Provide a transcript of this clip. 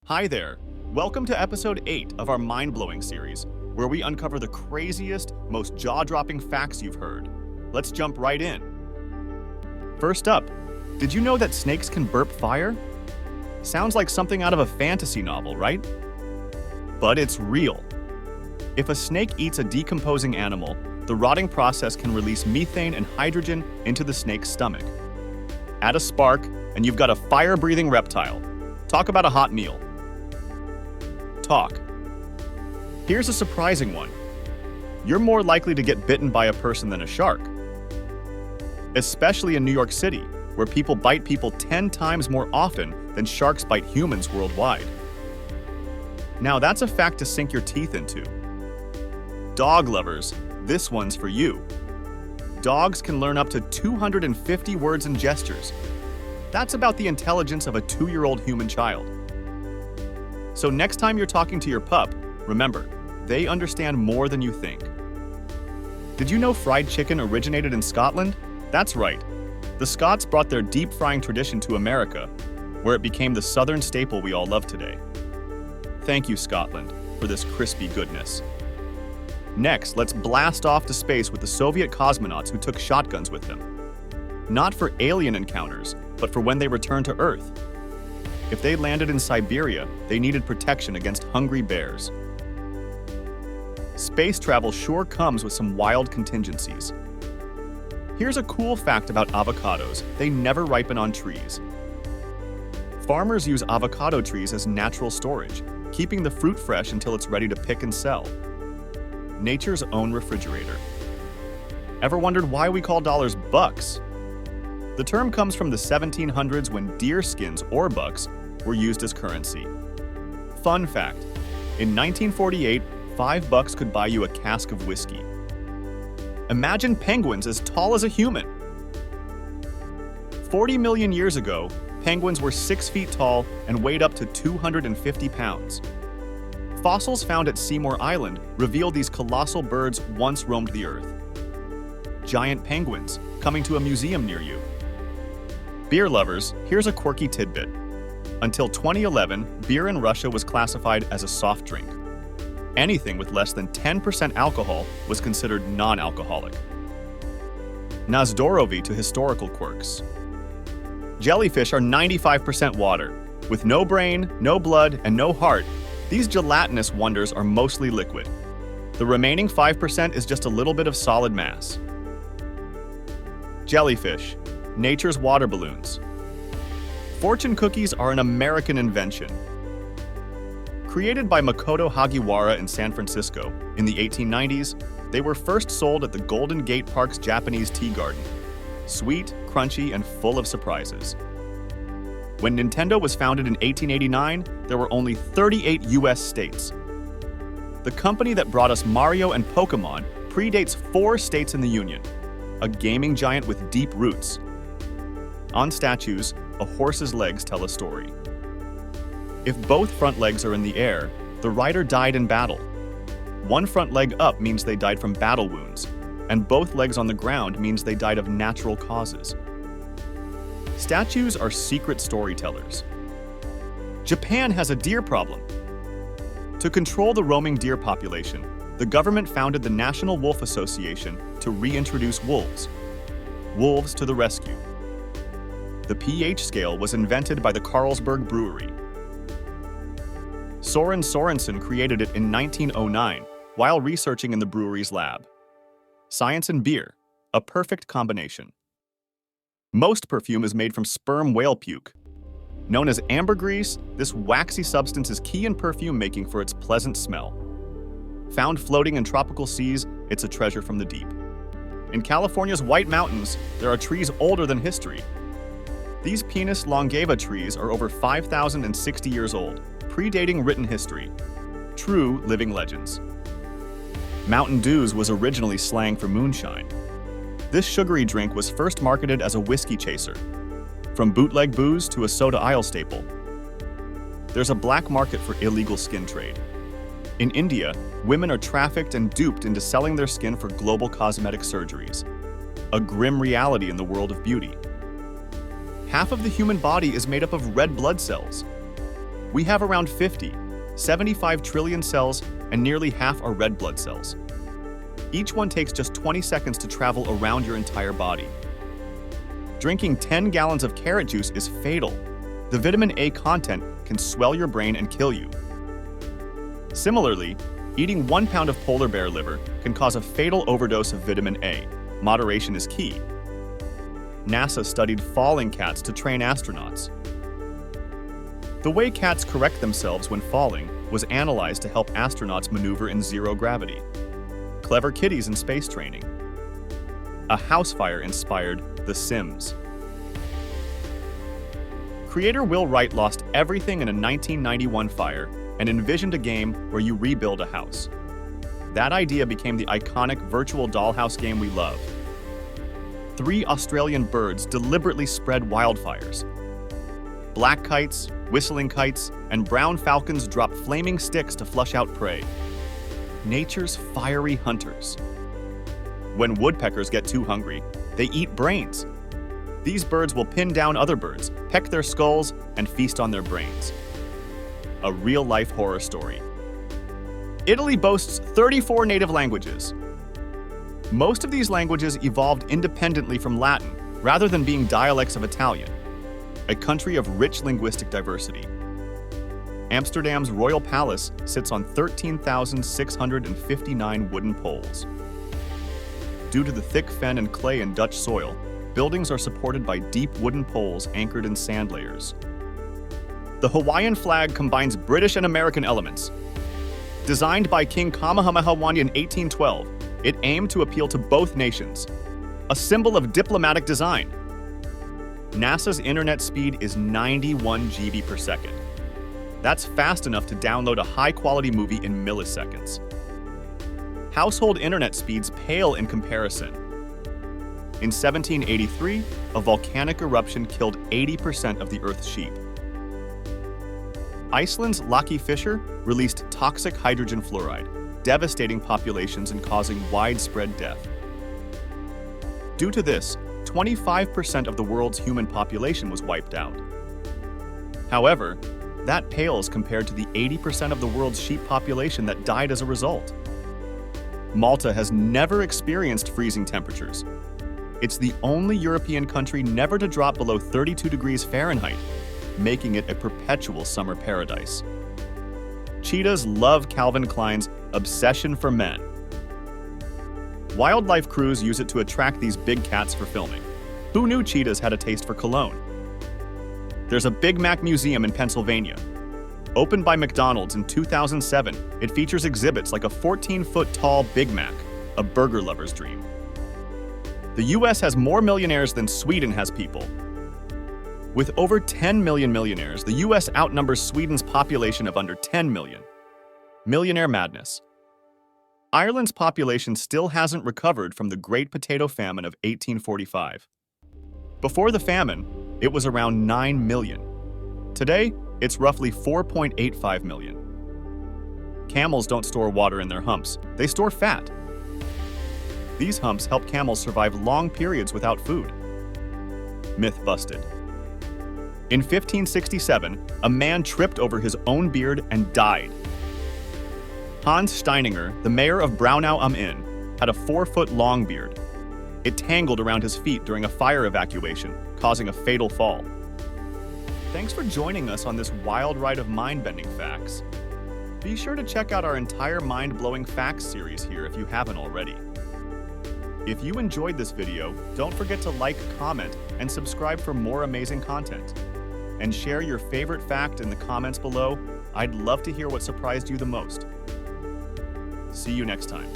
Hi there. Welcome to episode 8 of our mind-blowing series, where we uncover the craziest, most jaw-dropping facts you've heard. Let's jump right in. First up, did you know that snakes can burp fire? Sounds like something out of a fantasy novel, right? But it's real. If a snake eats a decomposing animal, the rotting process can release methane and hydrogen into the snake's stomach. Add a spark, and you've got a fire-breathing reptile. Talk about a hot meal. Talk. Here's a surprising one. You're more likely to get bitten by a person than a shark. Especially in New York City, where people bite people 10 times more often than sharks bite humans worldwide. Now that's a fact to sink your teeth into. Dog lovers, this one's for you. Dogs can learn up to 250 words and gestures. That's about the intelligence of a 2-year-old human child. So next time you're talking to your pup, remember, they understand more than you think. Did you know fried chicken originated in Scotland? That's right. The Scots brought their deep-frying tradition to America, where it became the southern staple we all love today. Thank you, Scotland, for this crispy goodness. Next, let's blast off to space with the Soviet cosmonauts who took shotguns with them. Not for alien encounters, but for when they returned to Earth. If they landed in Siberia, they needed protection against hungry bears. Space travel sure comes with some wild contingencies. Here's a cool fact about avocados: they never ripen on trees. Farmers use avocado trees as natural storage, keeping the fruit fresh until it's ready to pick and sell. Nature's own refrigerator. Ever wondered why we call dollars bucks? The term comes from the 1700s when deer skins, or bucks, were used as currency. Fun fact, in 1948, $5 could buy you a cask of whiskey. Imagine penguins as tall as a human. 40 million years ago, penguins were 6 feet tall and weighed up to 250 pounds. Fossils found at Seymour Island reveal these colossal birds once roamed the earth. Giant penguins, coming to a museum near you. Beer lovers, here's a quirky tidbit. Until 2011, beer in Russia was classified as a soft drink. Anything with less than 10% alcohol was considered non-alcoholic. Nazdorovi to historical quirks. Jellyfish are 95% water. With no brain, no blood, and no heart, these gelatinous wonders are mostly liquid. The remaining 5% is just a little bit of solid mass. Jellyfish, nature's water balloons. Fortune cookies are an American invention. Created by Makoto Hagiwara in San Francisco in the 1890s, they were first sold at the Golden Gate Park's Japanese tea garden. Sweet, crunchy, and full of surprises. When Nintendo was founded in 1889, there were only 38 US states. The company that brought us Mario and Pokémon predates 4 states in the Union, a gaming giant with deep roots. On statues, a horse's legs tell a story. If both front legs are in the air, the rider died in battle. One front leg up means they died from battle wounds, and both legs on the ground means they died of natural causes. Statues are secret storytellers. Japan has a deer problem. To control the roaming deer population, the government founded the National Wolf Association to reintroduce wolves. Wolves to the rescue. The pH scale was invented by the Carlsberg Brewery. Soren Sorensen created it in 1909 while researching in the brewery's lab. Science and beer, a perfect combination. Most perfume is made from sperm whale puke. Known as ambergris, this waxy substance is key in perfume making for its pleasant smell. Found floating in tropical seas, it's a treasure from the deep. In California's White Mountains, there are trees older than history. These Pinus longeva trees are over 5,060 years old, predating written history. True living legends. Mountain Dews was originally slang for moonshine. This sugary drink was first marketed as a whiskey chaser. From bootleg booze to a soda aisle staple. There's a black market for illegal skin trade. In India, women are trafficked and duped into selling their skin for global cosmetic surgeries. A grim reality in the world of beauty. Half of the human body is made up of red blood cells. We have around 50, 75 trillion cells, and nearly half are red blood cells. Each one takes just 20 seconds to travel around your entire body. Drinking 10 gallons of carrot juice is fatal. The vitamin A content can swell your brain and kill you. Similarly, eating 1 pound of polar bear liver can cause a fatal overdose of vitamin A. Moderation is key. NASA studied falling cats to train astronauts. The way cats correct themselves when falling was analyzed to help astronauts maneuver in zero gravity. Clever kitties in space training. A house fire inspired The Sims. Creator Will Wright lost everything in a 1991 fire and envisioned a game where you rebuild a house. That idea became the iconic virtual dollhouse game we love. 3 Australian birds deliberately spread wildfires. Black kites, whistling kites, and brown falcons drop flaming sticks to flush out prey. Nature's fiery hunters. When woodpeckers get too hungry, they eat brains. These birds will pin down other birds, peck their skulls, and feast on their brains. A real-life horror story. Italy boasts 34 native languages. Most of these languages evolved independently from Latin, rather than being dialects of Italian, a country of rich linguistic diversity. Amsterdam's Royal Palace sits on 13,659 wooden poles. Due to the thick fen and clay in Dutch soil, buildings are supported by deep wooden poles anchored in sand layers. The Hawaiian flag combines British and American elements. Designed by King Kamehameha I in 1812, it aimed to appeal to both nations, a symbol of diplomatic design. NASA's internet speed is 91 GB per second. That's fast enough to download a high-quality movie in milliseconds. Household internet speeds pale in comparison. In 1783, a volcanic eruption killed 80% of the Earth's sheep. Iceland's Loki Fisher released toxic hydrogen fluoride, devastating populations and causing widespread death. Due to this, 25% of the world's human population was wiped out. However, that pales compared to the 80% of the world's sheep population that died as a result. Malta has never experienced freezing temperatures. It's the only European country never to drop below 32 degrees Fahrenheit, making it a perpetual summer paradise. Cheetahs love Calvin Klein's Obsession for Men. Wildlife crews use it to attract these big cats for filming. Who knew cheetahs had a taste for cologne? There's a Big Mac museum in Pennsylvania. Opened by McDonald's in 2007, it features exhibits like a 14-foot-tall Big Mac, a burger lover's dream. The US has more millionaires than Sweden has people. With over 10 million millionaires, the US outnumbers Sweden's population of under 10 million. Millionaire madness. Ireland's population still hasn't recovered from the Great Potato Famine of 1845. Before the famine, it was around 9 million. Today, it's roughly 4.85 million. Camels don't store water in their humps, they store fat. These humps help camels survive long periods without food. Myth busted. In 1567, a man tripped over his own beard and died. Hans Steininger, the mayor of Braunau am Inn, had a 4-foot-long beard. It tangled around his feet during a fire evacuation, causing a fatal fall. Thanks for joining us on this wild ride of mind-bending facts. Be sure to check out our entire mind-blowing facts series here if you haven't already. If you enjoyed this video, don't forget to like, comment, and subscribe for more amazing content. And share your favorite fact in the comments below. I'd love to hear what surprised you the most. See you next time.